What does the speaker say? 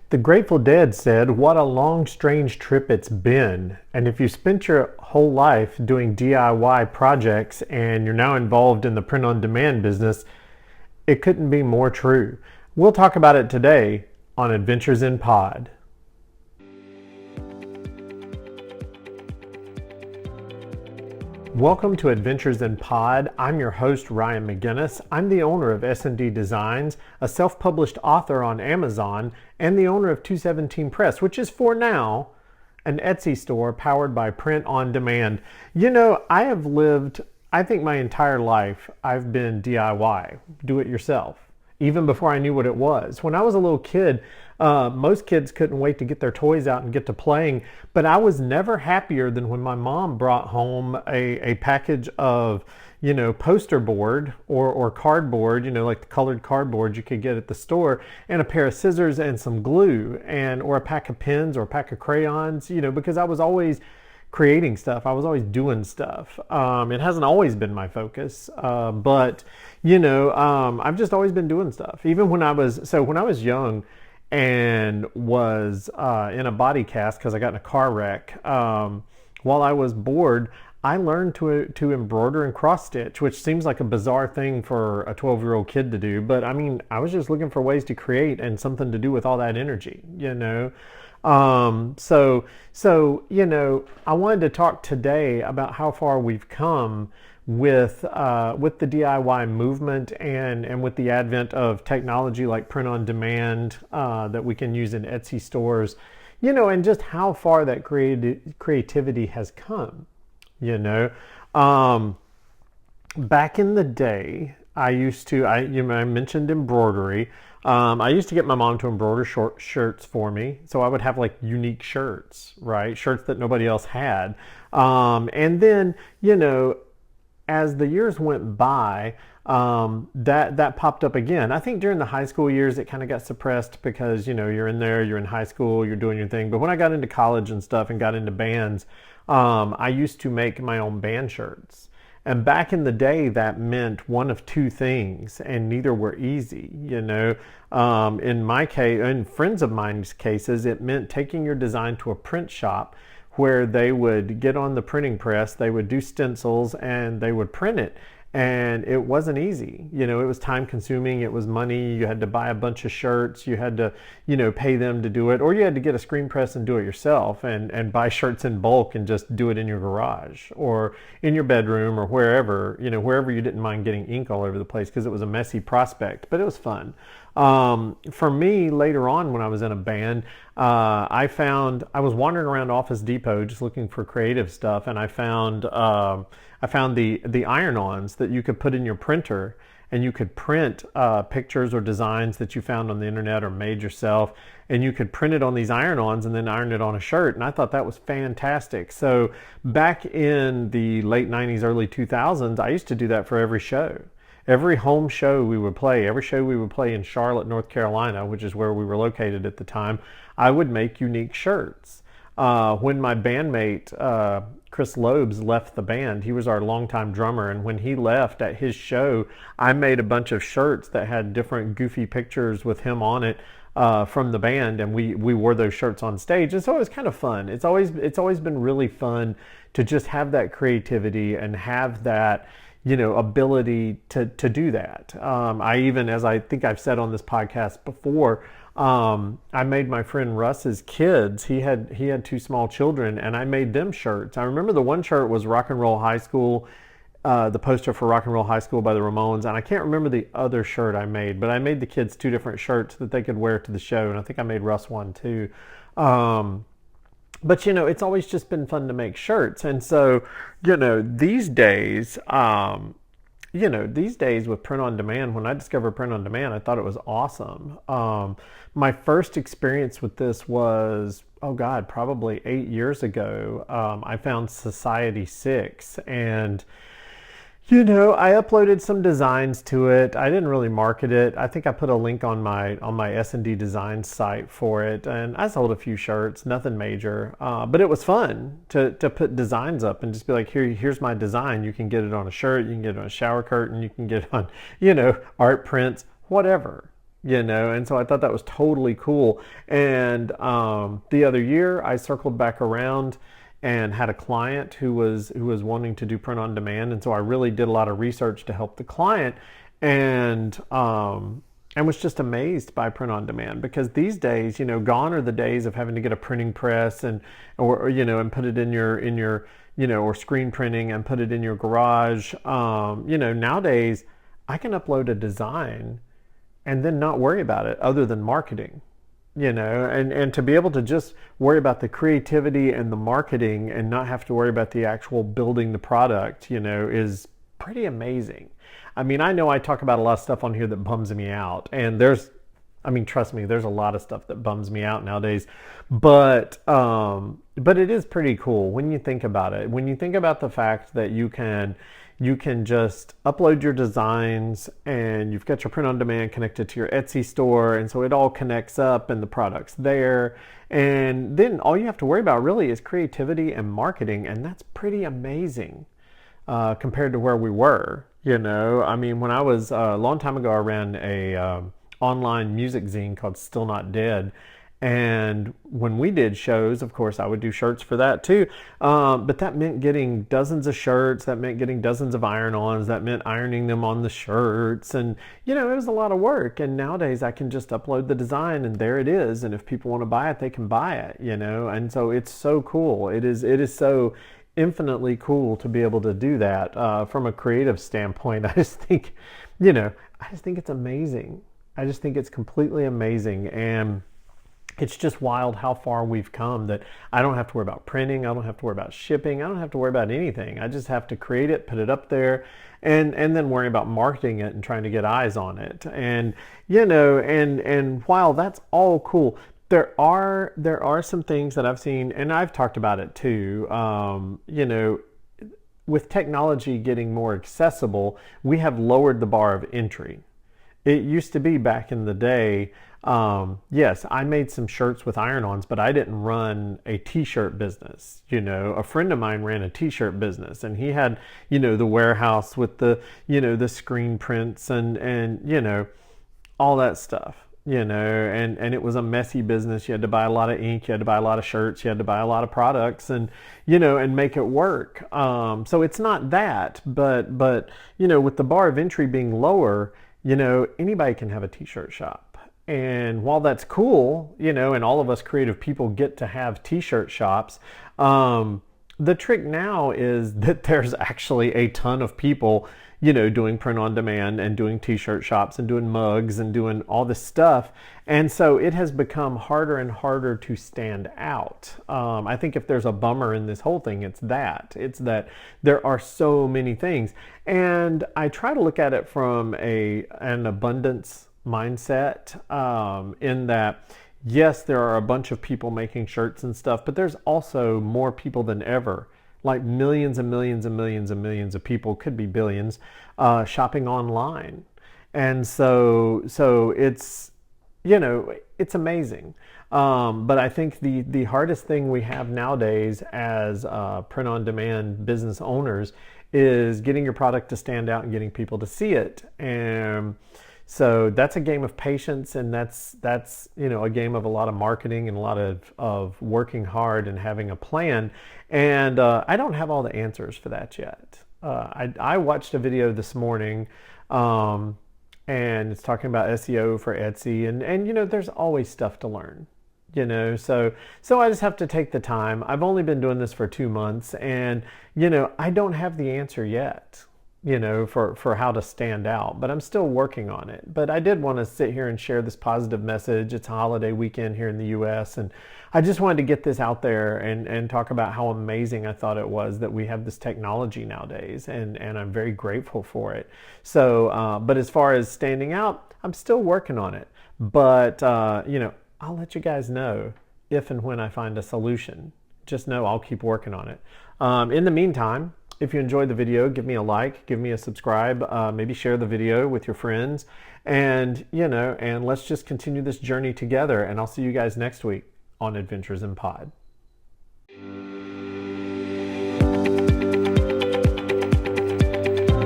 The Grateful Dead said, "What a long, strange trip it's been." And if you spent your whole life doing DIY projects and you're now involved in the print on demand business, it couldn't be more true. We'll talk about it today on Adventures in Pod. Welcome to Adventures in Pod. I'm your host, Ryan McGinnis. I'm the owner of S&D Designs, a self-published author on Amazon, and the owner of 217 Press, which is for now an Etsy store powered by print on demand. You know, I have lived, I think my entire life, I've been DIY, do it yourself, even before I knew what it was. When I was a little kid, most kids couldn't wait to get their toys out and get to playing, but I was never happier than when my mom brought home a package of, poster board or cardboard, like the colored cardboard you could get at the store, and a pair of scissors and some glue, or a pack of pens or a pack of crayons, because I was always creating stuff. I was always doing stuff. It hasn't always been my focus, but I've just always been doing stuff. Even when I was young and was in a body cast because I got in a car wreck, while I was bored, I learned to embroider and cross stitch, which seems like a bizarre thing for a 12-year-old kid to do. But I mean, I was just looking for ways to create and something to do with all that energy, I wanted to talk today about how far we've come with the DIY movement and with the advent of technology like print on demand that we can use in Etsy stores, and just how far that creativity has come. Back in the day, I mentioned embroidery. I used to get my mom to embroider short shirts for me. So I would have like unique shirts, right? Shirts that nobody else had. And then, as the years went by, that popped up again. I think during the high school years, it kind of got suppressed because, you're in there, you're in high school, you're doing your thing. But when I got into college and stuff and got into bands, I used to make my own band shirts. And back in the day, that meant one of two things, and neither were easy. In my case, in friends of mine's cases, it meant taking your design to a print shop where they would get on the printing press, they would do stencils, and they would print it. And it wasn't easy. It was time consuming. It was money. You had to buy a bunch of shirts. You had to, pay them to do it. Or you had to get a screen press and do it yourself and buy shirts in bulk and just do it in your garage or in your bedroom or wherever you didn't mind getting ink all over the place because it was a messy prospect, but it was fun. For me, later on when I was in a band, I was wandering around Office Depot just looking for creative stuff, and I found the iron-ons that you could put in your printer, and you could print pictures or designs that you found on the internet or made yourself, and you could print it on these iron-ons and then iron it on a shirt, and I thought that was fantastic. So back in the late 90s, early 2000s, I used to do that for every show. Every home show we would play, every show we would play in Charlotte, North Carolina, which is where we were located at the time, I would make unique shirts. When my bandmate, Chris Loebs, left the band, he was our longtime drummer, and when he left at his show, I made a bunch of shirts that had different goofy pictures with him on it from the band, and we wore those shirts on stage, and so it was kind of fun. It's always been really fun to just have that creativity and have that ability to do that. I even, as I think I've said on this podcast before, I made my friend Russ's kids. He had two small children, and I made them shirts. I remember the one shirt was Rock and Roll High School, the poster for Rock and Roll High School by the Ramones, and I can't remember the other shirt I made, but I made the kids two different shirts that they could wear to the show, and I think I made Russ one too. But it's always just been fun to make shirts. And so, these days, with print on demand, when I discovered print on demand, I thought it was awesome. My first experience with this was, probably 8 years ago. I found Society 6, and I uploaded some designs to it. I didn't really market it. I think I put a link on my S&D Designs site for it, and I sold a few shirts, nothing major. But it was fun to put designs up and just be like, here's my design. You can get it on a shirt, you can get it on a shower curtain, you can get it on, art prints, whatever. And so I thought that was totally cool. And the other year, I circled back around and had a client who was wanting to do print on demand, and so I really did a lot of research to help the client, and was just amazed by print on demand, because these days, gone are the days of having to get a printing press and put it in your or screen printing and put it in your garage. Nowadays I can upload a design and then not worry about it other than marketing, and to be able to just worry about the creativity and the marketing and not have to worry about the actual building the product, is pretty amazing. I mean, I know I talk about a lot of stuff on here that bums me out, and trust me, there's a lot of stuff that bums me out nowadays, but it is pretty cool when you think about it. When you think about the fact that you can just upload your designs and you've got your print on demand connected to your Etsy store, and so it all connects up and the product's there. And then all you have to worry about really is creativity and marketing, and that's pretty amazing compared to where we were. When I was a long time ago, I ran a online music zine called Still Not Dead. And when we did shows, of course, I would do shirts for that too. But that meant getting dozens of shirts. That meant getting dozens of iron-ons. That meant ironing them on the shirts. And, it was a lot of work. And nowadays I can just upload the design and there it is. And if people want to buy it, they can buy it, And so it's so cool. It is so infinitely cool to be able to do that from a creative standpoint. I just think it's amazing. I just think it's completely amazing. And it's just wild how far we've come, that I don't have to worry about printing. I don't have to worry about shipping. I don't have to worry about anything. I just have to create it, put it up there, and then worry about marketing it and trying to get eyes on it. And, and while that's all cool, there are some things that I've seen, and I've talked about it too, with technology getting more accessible, we have lowered the bar of entry. It used to be back in the day, yes, I made some shirts with iron-ons, but I didn't run a t-shirt business. A friend of mine ran a t-shirt business, and he had, the warehouse with the screen prints and all that stuff, and it was a messy business. You had to buy a lot of ink, you had to buy a lot of shirts, you had to buy a lot of products and make it work. So it's not that, but with the bar of entry being lower, anybody can have a t-shirt shop. And while that's cool, and all of us creative people get to have t-shirt shops, the trick now is that there's actually a ton of people, doing print on demand and doing t-shirt shops and doing mugs and doing all this stuff. And so it has become harder and harder to stand out. I think if there's a bummer in this whole thing, it's that there are so many things. And I try to look at it from an abundance mindset, in that, yes, there are a bunch of people making shirts and stuff, but there's also more people than ever, like millions and millions and millions and millions of people, could be billions, shopping online. And so it's it's amazing. But I think the hardest thing we have nowadays as print on demand business owners is getting your product to stand out and getting people to see it. And so that's a game of patience, and that's a game of a lot of marketing and a lot of working hard and having a plan. And I don't have all the answers for that yet. I watched a video this morning, and it's talking about SEO for Etsy, and there's always stuff to learn. So I just have to take the time. I've only been doing this for 2 months, and I don't have the answer yet, for how to stand out, but I'm still working on it. But I did want to sit here and share this positive message. It's a holiday weekend here in the US, and I just wanted to get this out there and talk about how amazing I thought it was that we have this technology nowadays, and I'm very grateful for it. So, but as far as standing out, I'm still working on it. But, I'll let you guys know if and when I find a solution. Just know I'll keep working on it. In the meantime, if you enjoyed the video, give me a like, give me a subscribe, maybe share the video with your friends, and and let's just continue this journey together. And I'll see you guys next week on Adventures in Pod.